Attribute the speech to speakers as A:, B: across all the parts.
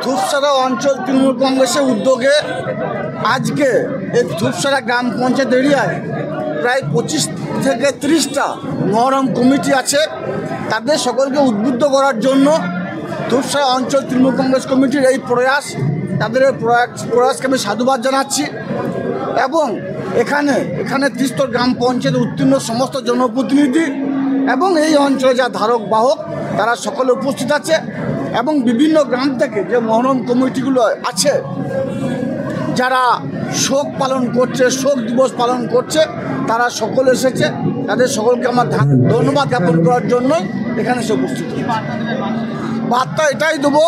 A: ধূপসারা অঞ্চল তৃণমূল কংগ্রেসের উদ্যোগে আজকে এই ধূপসারা গ্রাম পঞ্চায়েত এরিয়ায় প্রায় 25 থেকে 30টা মহরম কমিটি আছে। তাদের সকলকে উদ্বুদ্ধ করার জন্য ধূপসারা অঞ্চল তৃণমূল কংগ্রেস কমিটির এই প্রয়াস, তাদের এই প্রয়াসকে আমি সাধুবাদ জানাচ্ছি। এবং এখানে ত্রিস্তর গ্রাম পঞ্চায়েত উত্তীর্ণ সমস্ত জনপ্রতিনিধি এবং এই অঞ্চলে যা ধারক বাহক তারা সকলে উপস্থিত আছে। এবং বিভিন্ন গ্রাম থেকে যে মহরম কমিটিগুলো আছে যারা শোক পালন করছে, শোক দিবস পালন করছে, তারা সকলে এসেছে। তাদের সকলকে আমার ধন্যবাদ জ্ঞাপন করার জন্যই এখানে এসে উপস্থিত। বার্তা এটাই দেবো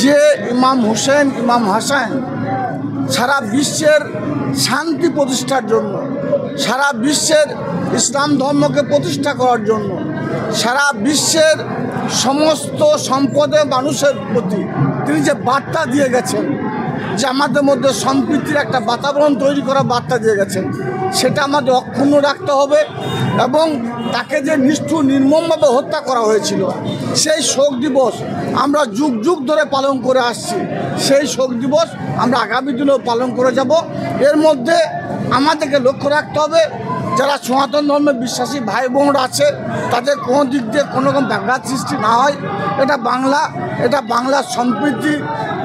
A: যে ইমাম হুসেন, ইমাম হাসান সারা বিশ্বের শান্তি প্রতিষ্ঠার জন্য, সারা বিশ্বের ইসলাম ধর্মকে প্রতিষ্ঠা করার জন্য, সারা বিশ্বের সমস্ত সম্পদের মানুষের প্রতি তিনি যে বার্তা দিয়ে গেছেন, যে আমাদের মধ্যে সম্প্রীতির একটা বাতাবরণ তৈরি করার বার্তা দিয়ে গেছেন, সেটা আমাদের অক্ষুণ্ণ রাখতে হবে। এবং তাকে যে নিষ্ঠুর নির্মমভাবে হত্যা করা হয়েছিল, সেই শোক দিবস আমরা যুগ যুগ ধরে পালন করে আসছি। সেই শোক দিবস আমরা আগামী দিনেও পালন করে যাব। এর মধ্যে আমাদেরকে লক্ষ্য রাখতে হবে যারা সনাতন ধর্মে বিশ্বাসী ভাই বোনরা আছে তাদের কোনো দিক দিয়ে কোনো রকম ব্যাঘাত সৃষ্টি না হয়। এটা বাংলার সম্প্রীতি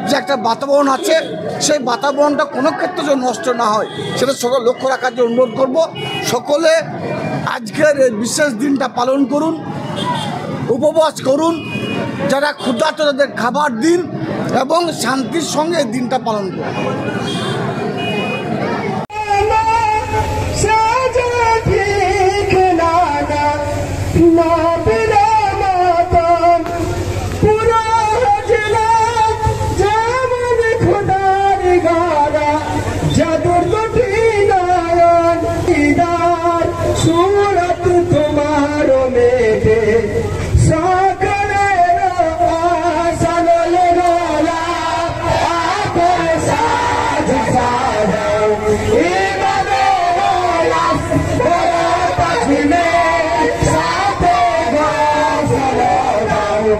A: যে একটা বাতাবরণ আছে, সেই বাতাবরণটা কোনো ক্ষেত্রে যেন নষ্ট না হয় সেটা সকল লক্ষ্য রাখার জন্য অনুরোধ করব। সকলে আজকের এই বিশেষ দিনটা পালন করুন, উপবাস করুন, যারা ক্ষুধার্ত তাদের খাবার দিন এবং শান্তির সঙ্গে এই দিনটা পালন করুন।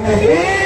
B: Yeah.